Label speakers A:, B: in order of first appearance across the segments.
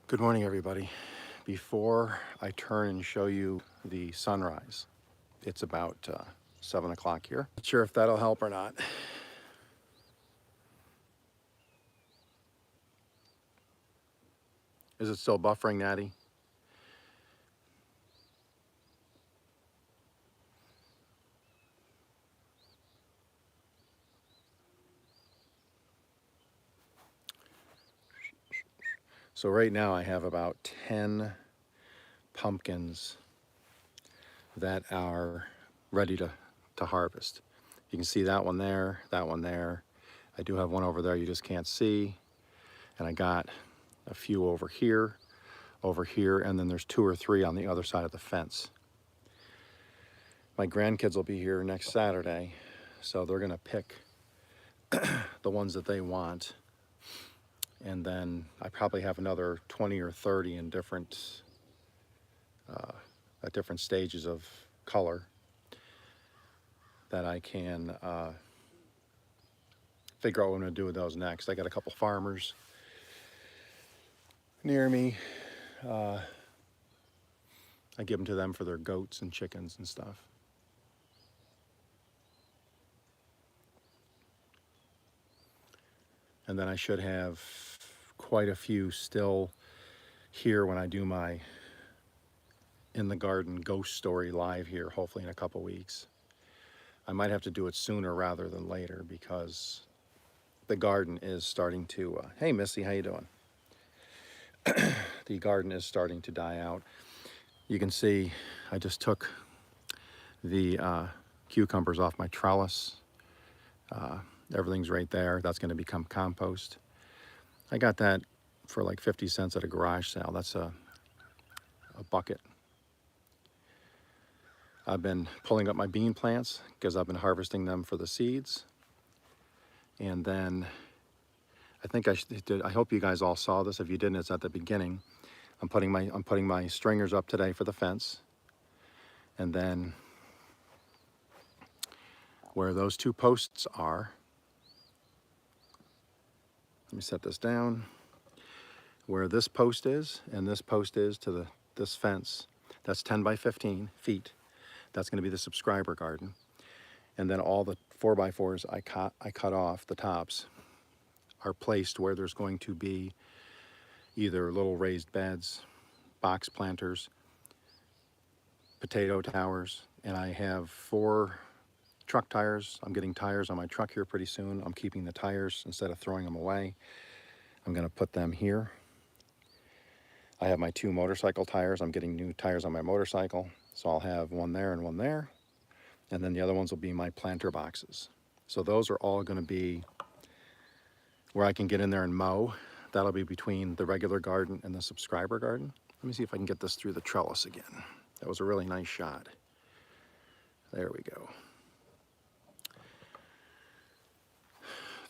A: Good morning, everybody. Before I turn and show you the sunrise, it's about 7 o'clock here. Not sure if that'll help or not. Is it still buffering, Natty? So right now I have about 10 pumpkins that are ready to harvest. You can see that one there, that one there. I do have one over there you just can't see. And I got a few over here, and then there's 2 or 3 on the other side of the fence. My grandkids will be here next Saturday, so they're gonna pick the ones that they want. And then I probably have another 20 or 30 in different, at different stages of color that I can figure out what I'm gonna do with those next. I got a couple farmers near me. I give them to them for their goats and chickens and stuff. And then I should have quite a few still here when I do my in the garden ghost story live here, hopefully in a couple weeks. I might have to do it sooner rather than later because the garden is starting to, hey Missy, how you doing? The garden is starting to die out. You can see I just took the cucumbers off my trellis. Everything's right there. That's going to become compost. I got that for like 50 cents at a garage sale. That's a bucket. I've been pulling up my bean plants because I've been harvesting them for the seeds. And then I think I hope you guys all saw this. If you didn't, it's at the beginning. I'm putting my stringers up today for the fence. And then where those 2 posts are, let me set this down. Where this post is and this post is to this fence, that's 10 by 15 feet. That's going to be the subscriber garden. And then all the 4x4s I cut off, the tops, are placed where there's going to be either little raised beds, box planters, potato towers, and I have 4 truck tires. I'm getting tires on my truck here pretty soon. I'm keeping the tires instead of throwing them away. I'm going to put them here. I have my 2 motorcycle tires. I'm getting new tires on my motorcycle. So I'll have one there and one there. And then the other ones will be my planter boxes. So those are all going to be where I can get in there and mow. That'll be between the regular garden and the subscriber garden. Let me see if I can get this through the trellis again. That was a really nice shot. There we go.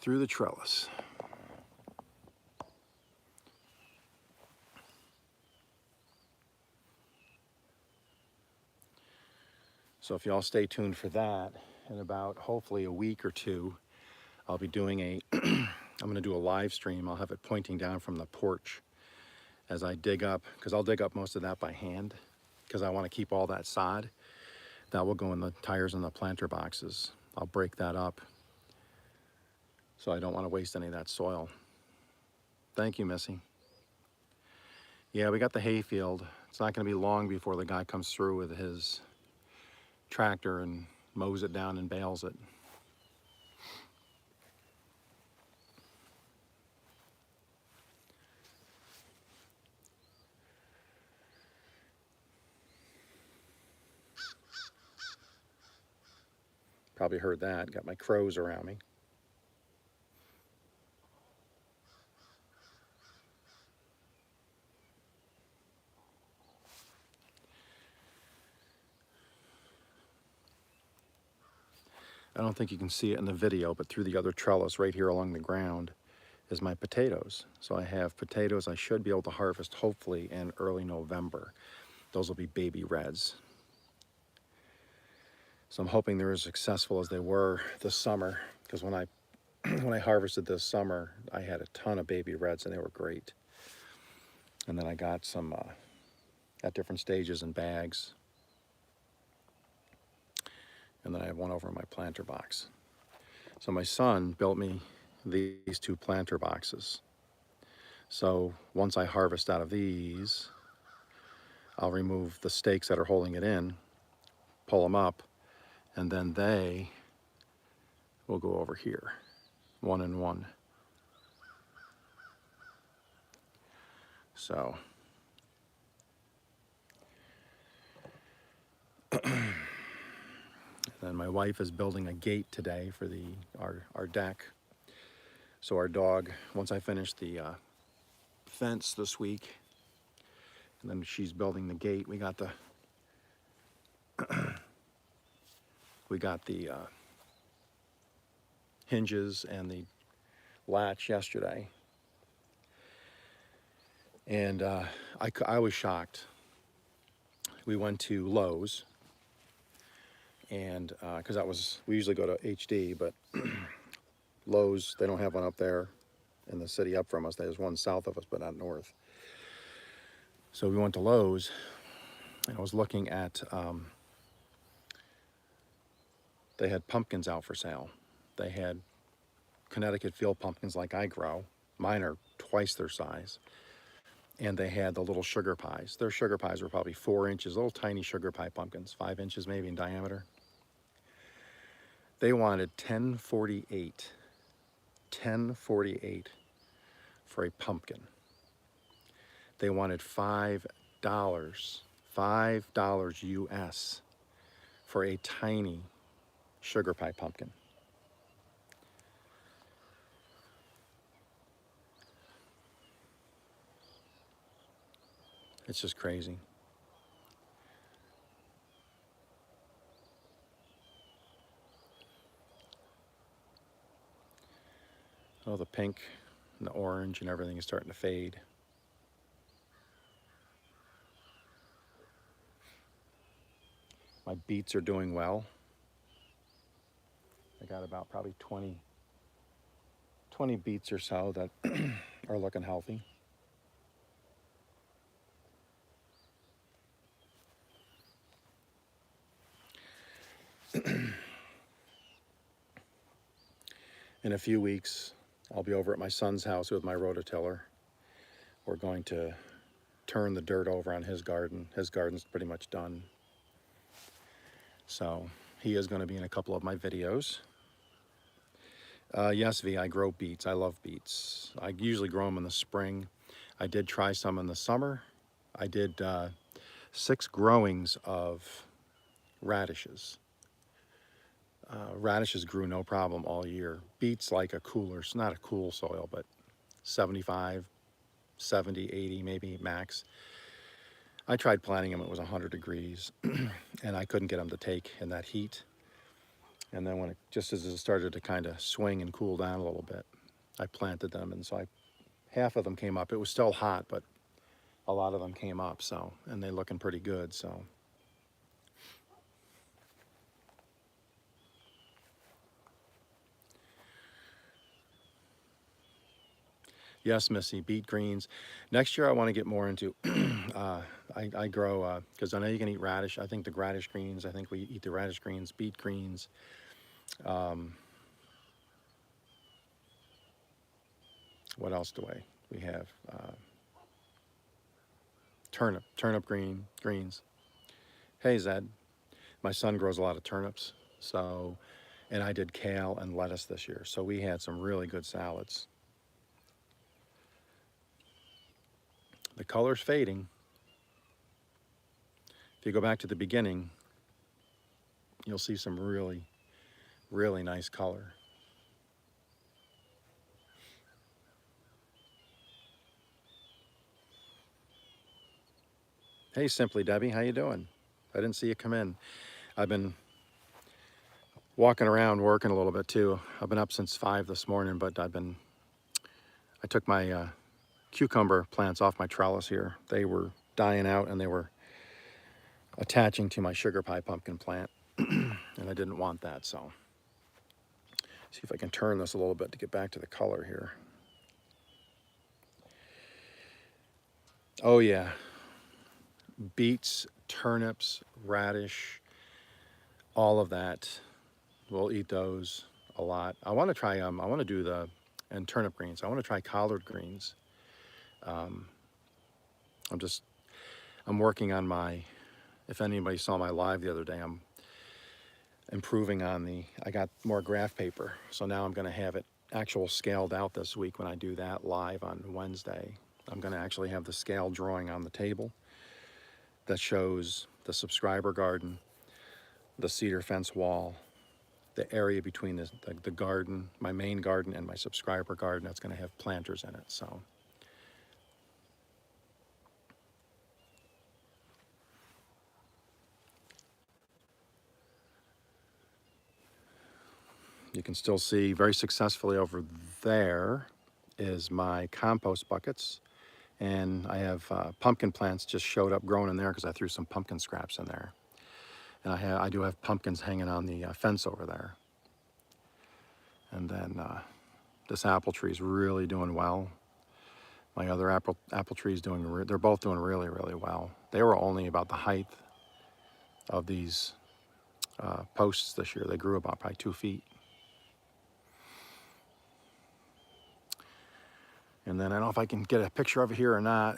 A: Through the trellis. So if y'all stay tuned for that, in about hopefully a week or 2, I'll be doing I'm gonna do a live stream. I'll have it pointing down from the porch as I dig up, because I'll dig up most of that by hand, because I want to keep all that sod. That will go in the tires and the planter boxes. I'll break that up, so I don't want to waste any of that soil. Thank you, Missy. Yeah, we got the hay field. It's not gonna be long before the guy comes through with his tractor and mows it down and bales it. Probably heard that. Got my crows around me. I don't think you can see it in the video, but through the other trellis right here along the ground is my potatoes. So I have potatoes I should be able to harvest hopefully in early November. Those will be baby reds. So I'm hoping they're as successful as they were this summer, because when I harvested this summer, I had a ton of baby reds and they were great. And then I got some at different stages in bags. And then I have one over in my planter box. So my son built me these 2 planter boxes. So once I harvest out of these, I'll remove the stakes that are holding it in, pull them up, and then they will go over here, 1 and 1. So then my wife is building a gate today for our deck. So our dog, once I finish the fence this week, and then she's building the gate. We got the hinges and the latch yesterday, and I was shocked. We went to Lowe's, and because we usually go to HD, but Lowe's, they don't have one up there in the city up from us. There's one south of us, but not north. So we went to Lowe's, and I was looking at, they had pumpkins out for sale. They had Connecticut field pumpkins like I grow. Mine are twice their size. And they had the little sugar pies. Their sugar pies were probably 4 inches, little tiny sugar pie pumpkins, 5 inches maybe in diameter. They wanted $10.48 for a pumpkin. They wanted $5 US for a tiny sugar pie pumpkin. It's just crazy. Oh, the pink and the orange and everything is starting to fade. My beets are doing well. I got about probably 20 beets or so that are looking healthy. In a few weeks, I'll be over at my son's house with my rototiller. We're going to turn the dirt over on his garden. His garden's pretty much done. So he is going to be in a couple of my videos. Yes, V, I grow beets. I love beets. I usually grow them in the spring. I did try some in the summer. I did 6 growings of radishes. Radishes grew no problem all year. Beets like a cooler, it's not a cool soil, but 75, 70, 80 maybe max. I tried planting them, it was 100 degrees, and I couldn't get them to take in that heat. And then just as it started to kind of swing and cool down a little bit, I planted them, and so half of them came up. It was still hot, but a lot of them came up, so, and they're looking pretty good, so. Yes, Missy, beet greens. Next year I want to get more into, I grow, because I know you can eat radish. I think the radish greens, I think we eat the radish greens, beet greens. What else do we have? Turnip greens. Hey, Zed, my son grows a lot of turnips, so, and I did kale and lettuce this year, so we had some really good salads. The color's fading. If you go back to the beginning, you'll see some really, really nice color. Hey, Simply Debbie, how you doing? I didn't see you come in. I've been walking around working a little bit too. I've been up since 5 this morning, but I took my cucumber plants off my trellis here. They were dying out and they were attaching to my sugar pie pumpkin plant, and I didn't want that, so. See if I can turn this a little bit to get back to the color here. Oh yeah, beets, turnips, radish, all of that. We'll eat those a lot. I want to try I want to do and turnip greens. I want to try collard greens. Um, I'm just I'm working on my, if anybody saw my live the other day, I'm improving on I got more graph paper. So now I'm going to have it actual scaled out this week when I do that live on Wednesday. I'm going to actually have the scale drawing on the table that shows the subscriber garden, the cedar fence wall, the area between the garden, my main garden, and my subscriber garden that's going to have planters in it. So you can still see very successfully over there is my compost buckets. And I have pumpkin plants just showed up growing in there because I threw some pumpkin scraps in there. And I do have pumpkins hanging on the fence over there. And then this apple tree is really doing well. My other apple tree is they're both doing really, really well. They were only about the height of these posts this year. They grew about probably 2 feet. And then I don't know if I can get a picture of it here or not.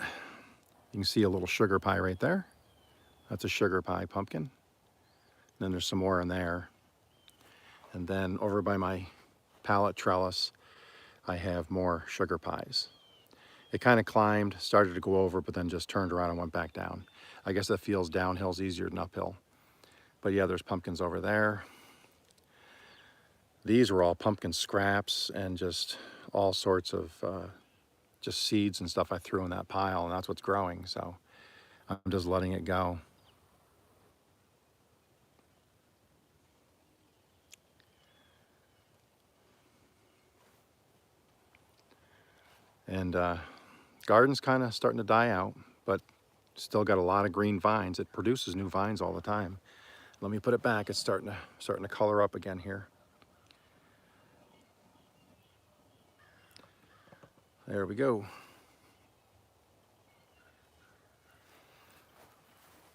A: You can see a little sugar pie right there. That's a sugar pie pumpkin. And then there's some more in there. And then over by my pallet trellis, I have more sugar pies. It kind of climbed, started to go over, but then just turned around and went back down. I guess that feels downhill's easier than uphill. But yeah, there's pumpkins over there. These were all pumpkin scraps and just all sorts of just seeds and stuff I threw in that pile, and that's what's growing. So I'm just letting it go. And garden's kind of starting to die out, but still got a lot of green vines. It produces new vines all the time. Let me put it back. It's starting to color up again here. There we go.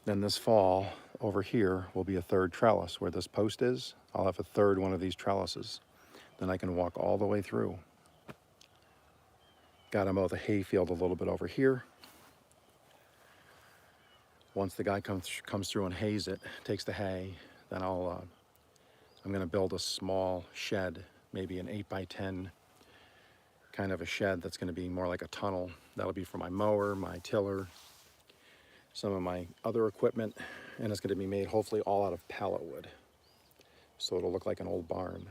A: Then this fall over here will be a third trellis where this post is. I'll have a third one of these trellises. Then I can walk all the way through. Got to mow the hayfield a little bit over here. Once the guy comes through and hays it, takes the hay, then I'm going to build a small shed, maybe an 8x10 kind of a shed that's going to be more like a tunnel. That'll be for my mower, my tiller, some of my other equipment, and it's going to be made hopefully all out of pallet wood. So it'll look like an old barn.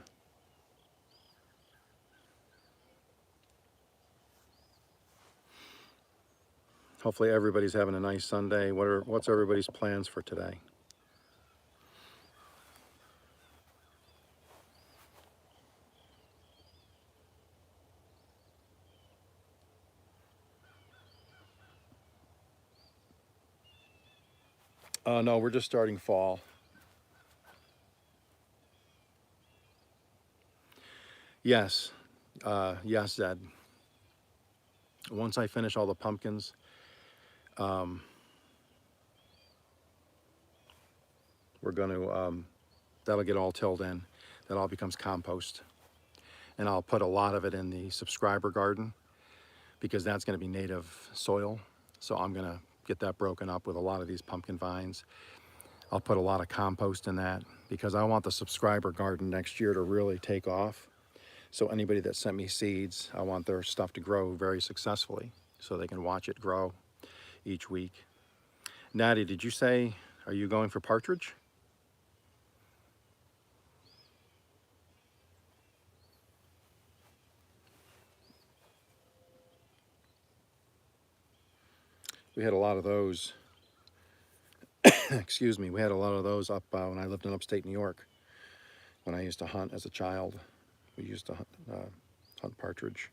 A: Hopefully everybody's having a nice Sunday. What's everybody's plans for today? No, we're just starting fall. Yes, yes, Zed. Once I finish all the pumpkins, we're going to, that'll get all tilled in. That all becomes compost. And I'll put a lot of it in the subscriber garden because that's going to be native soil. So I'm going to get that broken up with a lot of these pumpkin vines. I'll put a lot of compost in that because I want the subscriber garden next year to really take off. So anybody that sent me seeds, I want their stuff to grow very successfully so they can watch it grow each week. Natty, did you say, are you going for partridge? We had a lot of those, excuse me, we had a lot of those up when I lived in upstate New York. When I used to hunt as a child, we used to hunt partridge.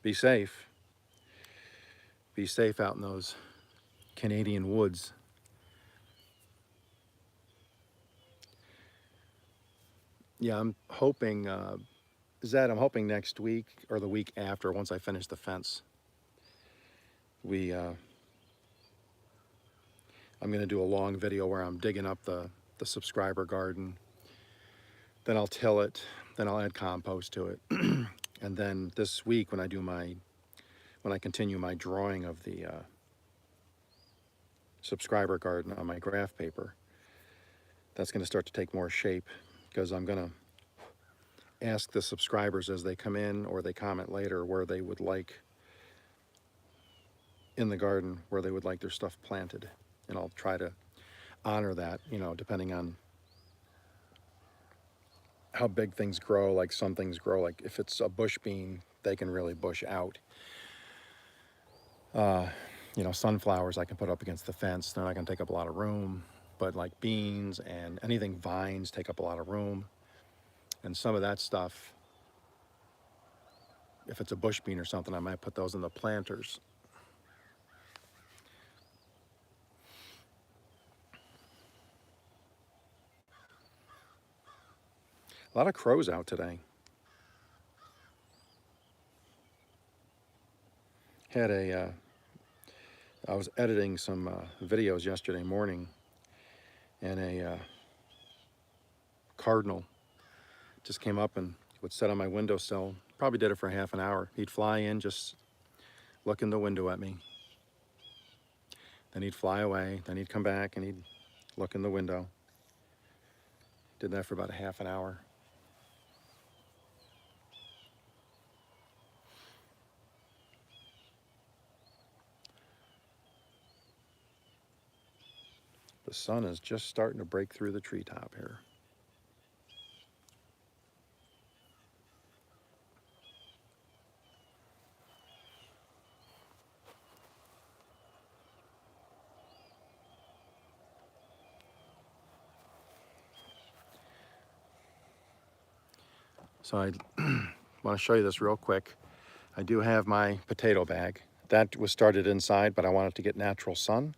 A: Be safe. Be safe out in those Canadian woods. Yeah, I'm hoping Zed, I'm hoping next week or the week after, once I finish the fence, I'm going to do a long video where I'm digging up the subscriber garden. Then I'll till it. Then I'll add compost to it. And then this week when I continue my drawing of the subscriber garden on my graph paper, that's going to start to take more shape, because I'm going to ask the subscribers as they come in or they comment later where they would like in the garden, where they would like their stuff planted. And I'll try to honor that, you know, depending on how big things grow. Like some things grow, like if it's a bush bean, they can really bush out. You know, sunflowers I can put up against the fence. They're not going to take up a lot of room. But like beans and anything vines take up a lot of room. And some of that stuff, if it's a bush bean or something, I might put those in the planters. A lot of crows out today. I was editing some videos yesterday morning, and a cardinal just came up and would sit on my windowsill. Probably did it for half an hour. He'd fly in, just look in the window at me. Then he'd fly away. Then he'd come back and he'd look in the window. Did that for about a half an hour. The sun is just starting to break through the treetop here. So I want to show you this real quick. I do have my potato bag. That was started inside, but I wanted to get natural sun.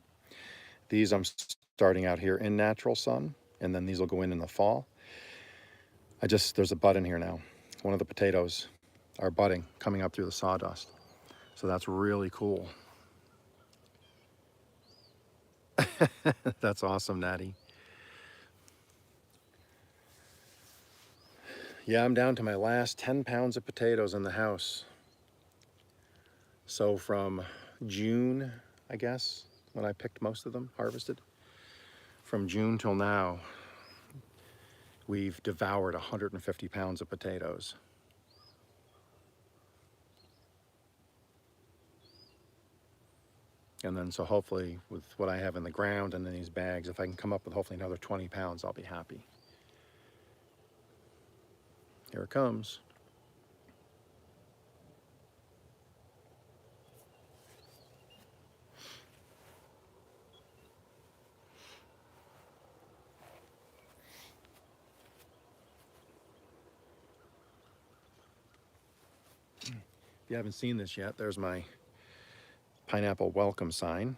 A: These I'm starting out here in natural sun, and then these will go in the fall. There's a bud in here now. One of the potatoes are budding, coming up through the sawdust. So that's really cool. That's awesome, Natty. Yeah, I'm down to my last 10 pounds of potatoes in the house. So from June, I guess, when I picked most of them, harvested, from June till now, we've devoured 150 pounds of potatoes. And then so hopefully with what I have in the ground and in these bags, if I can come up with hopefully another 20 pounds, I'll be happy. Here it comes. If you haven't seen this yet, there's my pineapple welcome sign.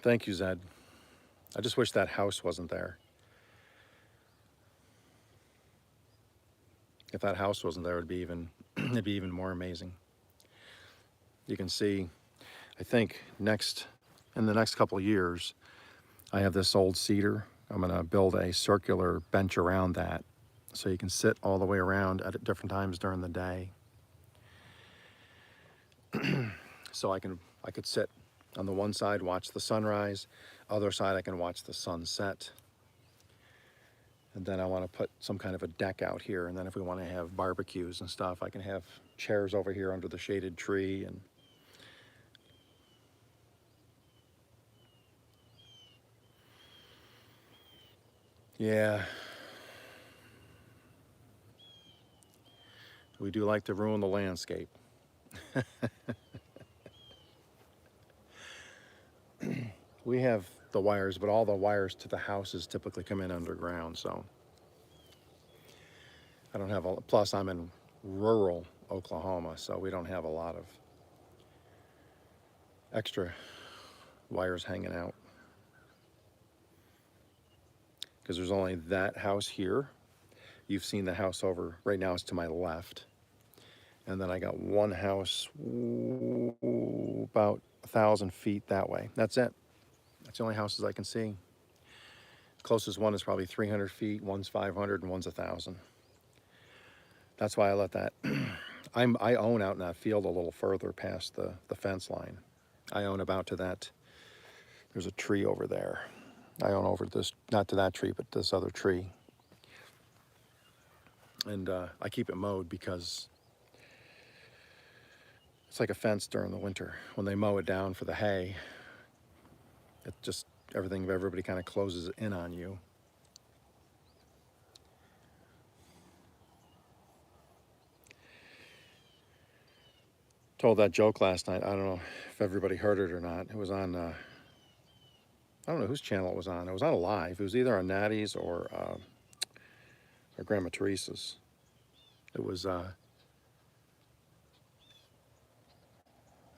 A: Thank you, Zed. I just wish that house wasn't there. If that house wasn't there, it'd be even more amazing. You can see, I think in the next couple of years, I have this old cedar. I'm gonna build a circular bench around that so you can sit all the way around at different times during the day. So I could sit on the one side, watch the sunrise, other side I can watch the sunset. And then I want to put some kind of a deck out here, and then if we want to have barbecues and stuff, I can have chairs over here under the shaded tree. And yeah, we do like to ruin the landscape. We have the wires, but all the wires to the houses typically come in underground, so I don't have a, plus I'm in rural Oklahoma, so we don't have a lot of extra wires hanging out. Because there's only that house here. You've seen the house over, right now it's to my left. And then I got one house about 1,000 feet that way. That's it. That's the only houses I can see. Closest one is probably 300 feet, one's 500, and one's 1,000. That's why I let that. I own out in that field a little further past the fence line. I own about to that. There's a tree over there. I own over this, not to that tree, but this other tree. And I keep it mowed because it's like a fence during the winter. When they mow it down for the hay, it just, everybody kind of closes in on you. Told that joke last night. I don't know if everybody heard it or not. It was on, I don't know whose channel it was on. It was on a live. It was either on Natty's or Grandma Teresa's. It was, I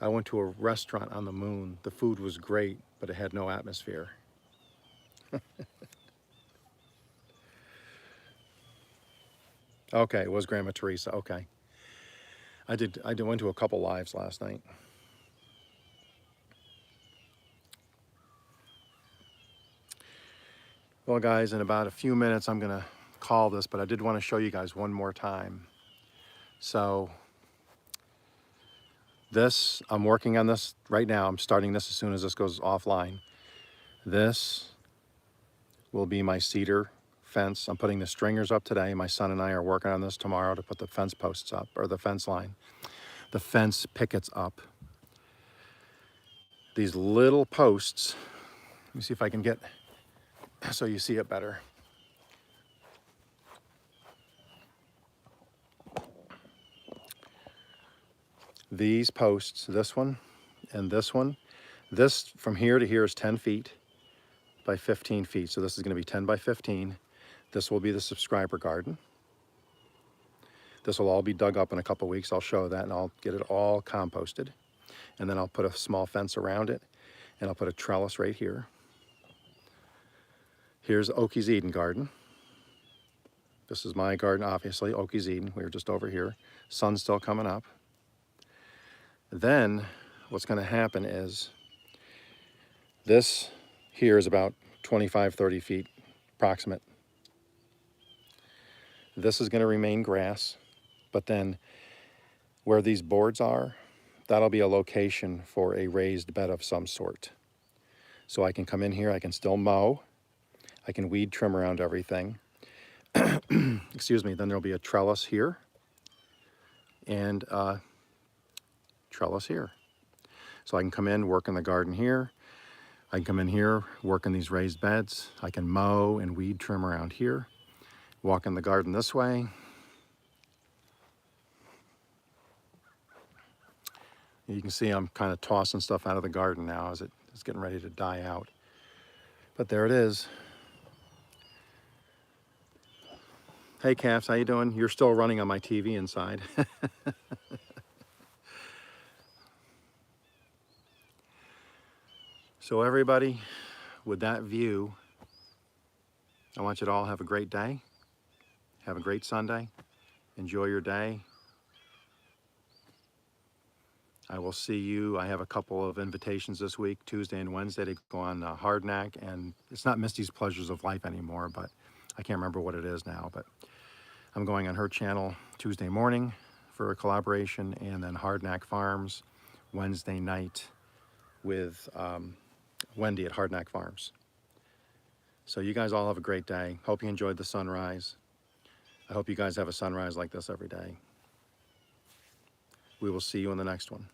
A: went to a restaurant on the moon. The food was great, but it had no atmosphere. Okay, it was Grandma Teresa. Okay. I went to a couple lives last night. Well, guys, in about a few minutes, I'm going to call this, but I did want to show you guys one more time. So this, I'm working on this right now. I'm starting this as soon as this goes offline. This will be my cedar fence. I'm putting the stringers up today. My son and I are working on this tomorrow to put the fence posts up, or the fence line, the fence pickets up. These little posts, let me see if I can get, so you see it better. These posts, this one and this one, this from here to here is 10 feet by 15 feet. So this is going to be 10 by 15. This will be the subscriber garden. This will all be dug up in a couple weeks. I'll show that and I'll get it all composted. And then I'll put a small fence around it and I'll put a trellis right here. Here's Okies Eden garden. This is my garden, obviously, Okies Eden. We're just over here. Sun's still coming up. Then what's going to happen is this here is about 25, 30 feet approximate. This is going to remain grass, but then where these boards are, that'll be a location for a raised bed of some sort. So I can come in here, I can still mow, I can weed trim around everything. Excuse me, then there'll be a trellis here and a trellis here. So I can come in, work in the garden here. I can come in here, work in these raised beds. I can mow and weed trim around here. Walk in the garden this way. You can see I'm kind of tossing stuff out of the garden now as it's getting ready to die out. But there it is. Hey calves, how you doing? You're still running on my TV inside. So everybody, with that view, I want you to all have a great day. Have a great Sunday. Enjoy your day. I will see you. I have a couple of invitations this week, Tuesday and Wednesday, to go on Hardknack. And it's not Misty's Pleasures of Life anymore, but I can't remember what it is now. But I'm going on her channel Tuesday morning for a collaboration, and then Hardknack Farms Wednesday night with Wendy at Hardknack Farms. So you guys all have a great day. Hope you enjoyed the sunrise. I hope you guys have a sunrise like this every day. We will see you in the next one.